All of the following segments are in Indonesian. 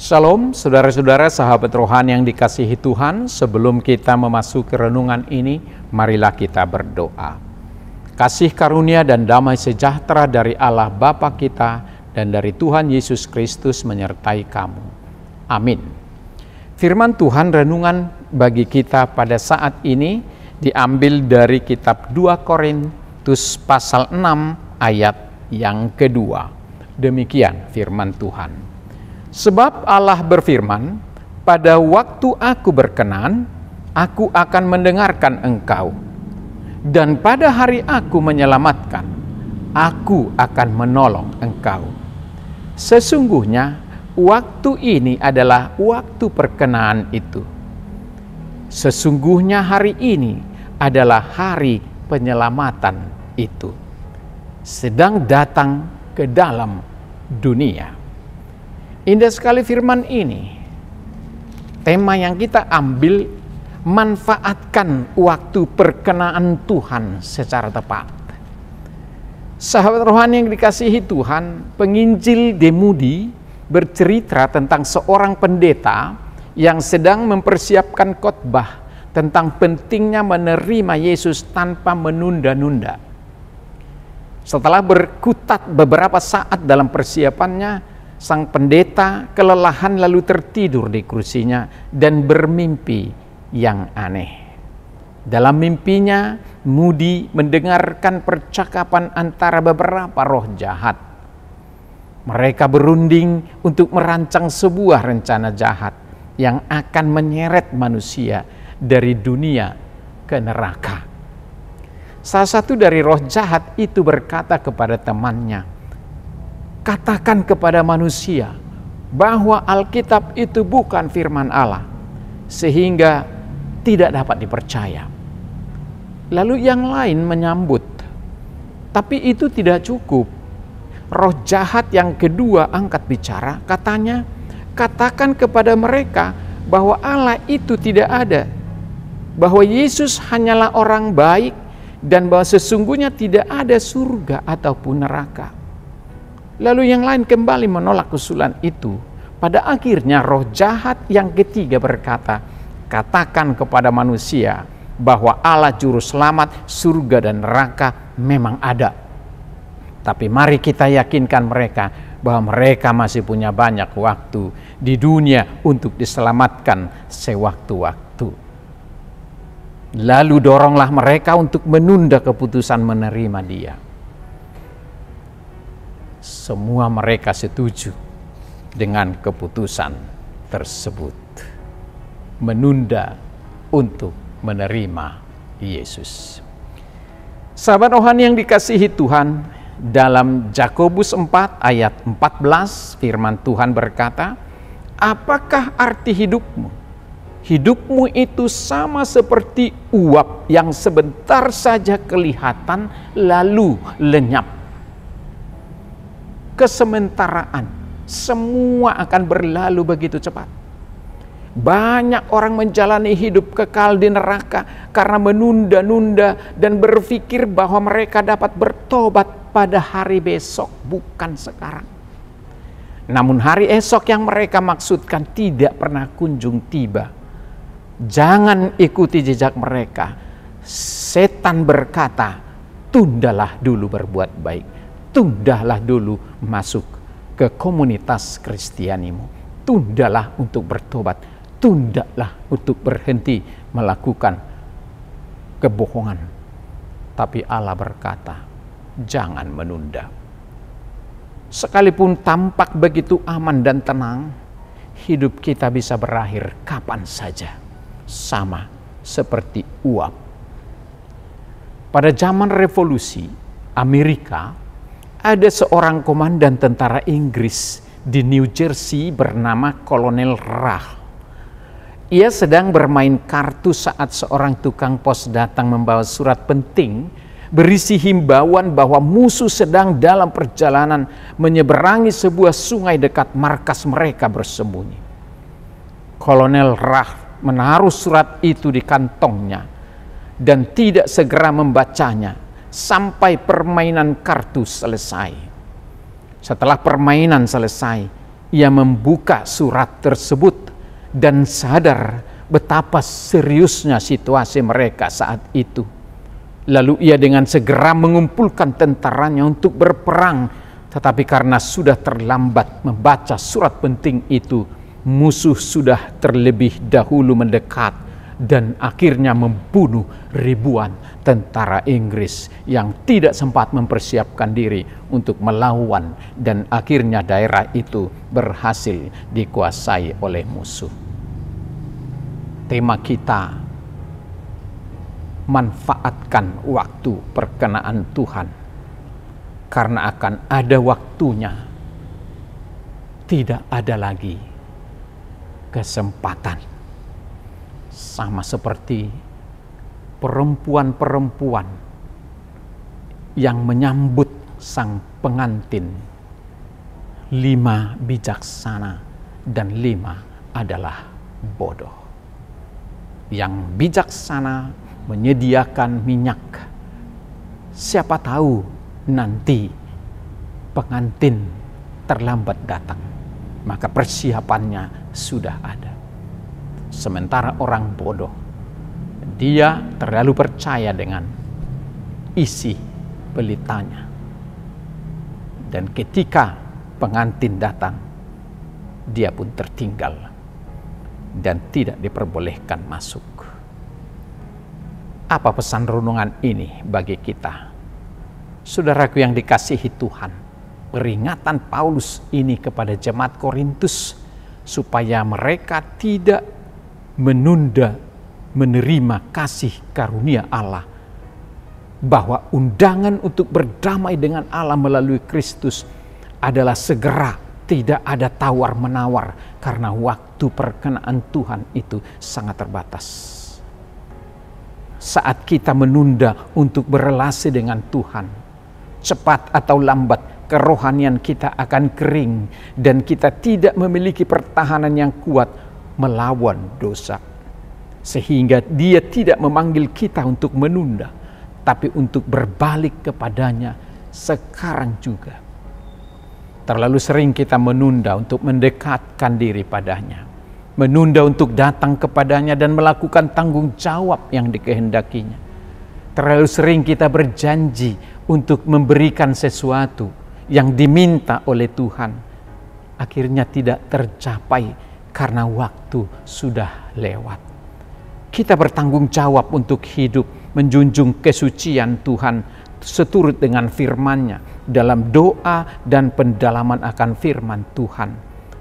Shalom, saudara-saudara sahabat rohani yang dikasihi Tuhan. Sebelum kita memasuki renungan ini, marilah kita berdoa. Kasih karunia dan damai sejahtera dari Allah Bapa kita dan dari Tuhan Yesus Kristus menyertai kamu. Amin. Firman Tuhan renungan bagi kita pada saat ini diambil dari kitab 2 Korintus pasal 6 ayat yang kedua. Demikian firman Tuhan. Sebab Allah berfirman, pada waktu aku berkenan, aku akan mendengarkan engkau. Dan pada hari aku menyelamatkan, aku akan menolong engkau. Sesungguhnya, waktu ini adalah waktu perkenaan itu. Sesungguhnya hari ini adalah hari penyelamatan itu. Sedang datang ke dalam dunia. Indah sekali firman ini. Tema yang kita ambil, manfaatkan waktu perkenaan Tuhan secara tepat. Sahabat rohani yang dikasihi Tuhan, penginjil Demudi bercerita tentang seorang pendeta yang sedang mempersiapkan khotbah tentang pentingnya menerima Yesus tanpa menunda-nunda. Setelah berkutat beberapa saat dalam persiapannya, sang pendeta kelelahan lalu tertidur di kursinya dan bermimpi yang aneh. Dalam mimpinya, Moody mendengarkan percakapan antara beberapa roh jahat. Mereka berunding untuk merancang sebuah rencana jahat yang akan menyeret manusia dari dunia ke neraka. Salah satu dari roh jahat itu berkata kepada temannya, "Katakan kepada manusia bahwa Alkitab itu bukan firman Allah, sehingga tidak dapat dipercaya." Lalu yang lain menyambut, "Tapi itu tidak cukup." Roh jahat yang kedua angkat bicara, katanya, "Katakan kepada mereka bahwa Allah itu tidak ada, bahwa Yesus hanyalah orang baik, dan bahwa sesungguhnya tidak ada surga ataupun neraka." Lalu yang lain kembali menolak usulan itu. Pada akhirnya roh jahat yang ketiga berkata, "Katakan kepada manusia bahwa Allah juru selamat, surga dan neraka memang ada. Tapi mari kita yakinkan mereka bahwa mereka masih punya banyak waktu di dunia untuk diselamatkan sewaktu-waktu. Lalu doronglah mereka untuk menunda keputusan menerima Dia." Semua mereka setuju dengan keputusan tersebut. Menunda untuk menerima Yesus. Sahabat rohani yang dikasihi Tuhan, dalam Yakobus 4 ayat 14 firman Tuhan berkata, "Apakah arti hidupmu? Hidupmu itu sama seperti uap yang sebentar saja kelihatan lalu lenyap. Kesementaraan, semua akan berlalu begitu cepat. Banyak orang menjalani hidup kekal di neraka karena menunda-nunda dan berpikir bahwa mereka dapat bertobat pada hari besok, bukan sekarang. Namun hari esok yang mereka maksudkan tidak pernah kunjung tiba. Jangan ikuti jejak mereka. Setan berkata, "Tundalah dulu berbuat baik. Tundalah dulu masuk ke komunitas Kristianimu. Tundalah untuk bertobat. Tundalah untuk berhenti melakukan kebohongan." Tapi Allah berkata, jangan menunda. Sekalipun tampak begitu aman dan tenang, hidup kita bisa berakhir kapan saja. Sama seperti uap. Pada zaman revolusi Amerika, ada seorang komandan tentara Inggris di New Jersey bernama Kolonel Rah. Ia sedang bermain kartu saat seorang tukang pos datang membawa surat penting berisi himbauan bahwa musuh sedang dalam perjalanan menyeberangi sebuah sungai dekat markas mereka bersembunyi. Kolonel Rah menaruh surat itu di kantongnya dan tidak segera membacanya sampai permainan kartu selesai. Setelah permainan selesai, ia membuka surat tersebut dan sadar betapa seriusnya situasi mereka saat itu. Lalu ia dengan segera mengumpulkan tentaranya untuk berperang. Tetapi karena sudah terlambat membaca surat penting itu, musuh sudah terlebih dahulu mendekat dan akhirnya membunuh ribuan tentara Inggris yang tidak sempat mempersiapkan diri untuk melawan, dan akhirnya daerah itu berhasil dikuasai oleh musuh. Tema kita, manfaatkan waktu perkenaan Tuhan, karena akan ada waktunya. Tidak ada lagi kesempatan. Sama seperti perempuan-perempuan yang menyambut sang pengantin. 5 bijaksana dan 5 adalah bodoh. Yang bijaksana menyediakan minyak. Siapa tahu nanti pengantin terlambat datang, maka persiapannya sudah ada. Sementara orang bodoh, dia terlalu percaya dengan isi beritanya, dan ketika pengantin datang, dia pun tertinggal dan tidak diperbolehkan masuk. Apa pesan renungan ini bagi kita? Saudaraku yang dikasihi Tuhan, peringatan Paulus ini kepada jemaat Korintus supaya mereka tidak menunda menerima kasih karunia Allah, bahwa undangan untuk berdamai dengan Allah melalui Kristus adalah segera, tidak ada tawar-menawar, karena waktu perkenaan Tuhan itu sangat terbatas. Saat kita menunda untuk berelasi dengan Tuhan, cepat atau lambat kerohanian kita akan kering dan kita tidak memiliki pertahanan yang kuat melawan dosa. Sehingga dia tidak memanggil kita untuk menunda, tapi untuk berbalik kepadanya sekarang juga. Terlalu sering kita menunda untuk mendekatkan diri padanya, menunda untuk datang kepadanya dan melakukan tanggung jawab yang dikehendakinya. Terlalu sering kita berjanji untuk memberikan sesuatu yang diminta oleh Tuhan, akhirnya tidak tercapai karena waktu sudah lewat. Kita bertanggung jawab untuk hidup menjunjung kesucian Tuhan seturut dengan firman-Nya dalam doa dan pendalaman akan firman Tuhan.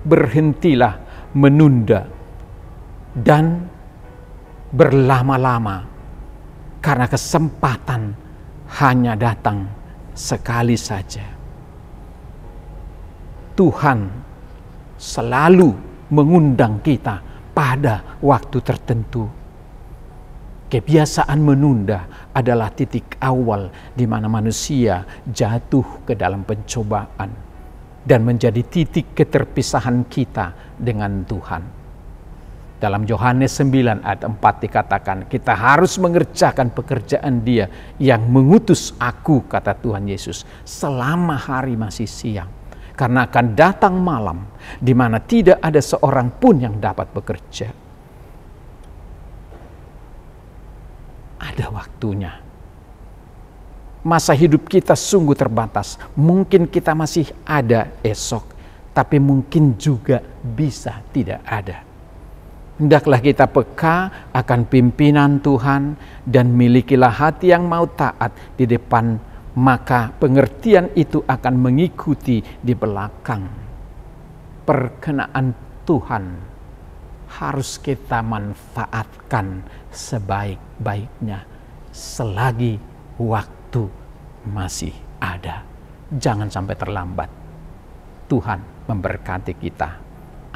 Berhentilah menunda dan berlama-lama, karena kesempatan hanya datang sekali saja. Tuhan selalu mengundang kita pada waktu tertentu. Kebiasaan menunda adalah titik awal di mana manusia jatuh ke dalam pencobaan dan menjadi titik keterpisahan kita dengan Tuhan. Dalam Yohanes 9 ayat 4 dikatakan, kita harus mengerjakan pekerjaan Dia yang mengutus aku, kata Tuhan Yesus, selama hari masih siang. Karena akan datang malam di mana tidak ada seorang pun yang dapat bekerja. Ada waktunya. Masa hidup kita sungguh terbatas. Mungkin kita masih ada esok, tapi mungkin juga bisa tidak ada. Hendaklah kita peka akan pimpinan Tuhan dan milikilah hati yang mau taat di depan, maka pengertian itu akan mengikuti di belakang. Perkenaan Tuhan harus kita manfaatkan sebaik-baiknya selagi waktu masih ada. Jangan sampai terlambat. Tuhan memberkati kita.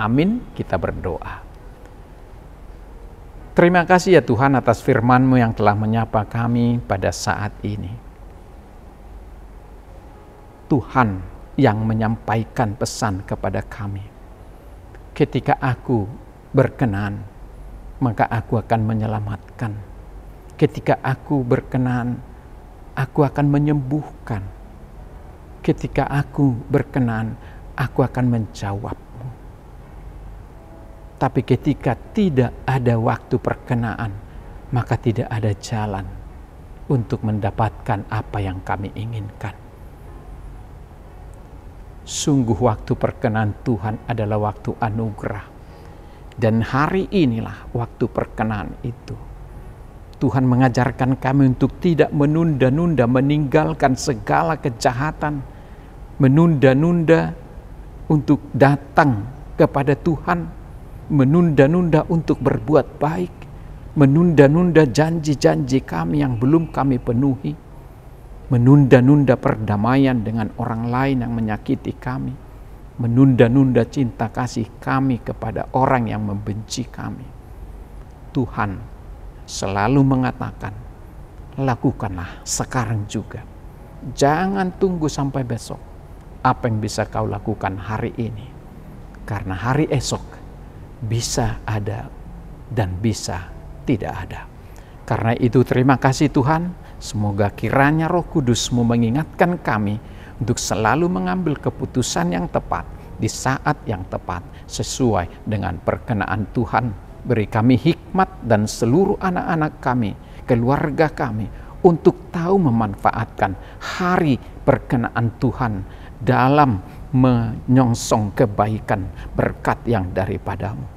Amin. Kita berdoa. Terima kasih ya Tuhan atas firman-Mu yang telah menyapa kami pada saat ini. Tuhan yang menyampaikan pesan kepada kami. Ketika aku berkenan, maka aku akan menyelamatkan. Ketika aku berkenan, aku akan menyembuhkan. Ketika aku berkenan, aku akan menjawab-Mu. Tapi ketika tidak ada waktu perkenaan, maka tidak ada jalan untuk mendapatkan apa yang kami inginkan. Sungguh waktu perkenan Tuhan adalah waktu anugerah. Dan hari inilah waktu perkenan itu. Tuhan mengajarkan kami untuk tidak menunda-nunda, meninggalkan segala kejahatan, menunda-nunda untuk datang kepada Tuhan, menunda-nunda untuk berbuat baik, menunda-nunda janji-janji kami yang belum kami penuhi, menunda-nunda perdamaian dengan orang lain yang menyakiti kami, menunda-nunda cinta kasih kami kepada orang yang membenci kami. Tuhan selalu mengatakan, lakukanlah sekarang juga. Jangan tunggu sampai besok. Apa yang bisa kau lakukan hari ini? Karena hari esok bisa ada dan bisa tidak ada. Karena itu terima kasih Tuhan. Semoga kiranya Roh Kudus-Mu mengingatkan kami untuk selalu mengambil keputusan yang tepat di saat yang tepat sesuai dengan perkenaan Tuhan. Beri kami hikmat dan seluruh anak-anak kami, keluarga kami, untuk tahu memanfaatkan hari perkenaan Tuhan dalam menyongsong kebaikan berkat yang daripada-Mu.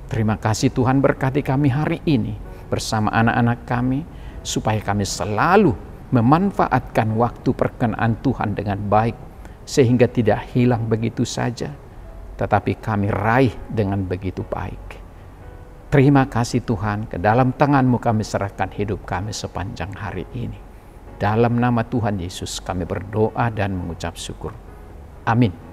Terima kasih Tuhan, berkati kami hari ini bersama anak-anak kami, supaya kami selalu memanfaatkan waktu perkenaan Tuhan dengan baik, sehingga tidak hilang begitu saja, tetapi kami raih dengan begitu baik. Terima kasih Tuhan, ke dalam tangan-Mu kami serahkan hidup kami sepanjang hari ini. Dalam nama Tuhan Yesus kami berdoa dan mengucap syukur. Amin.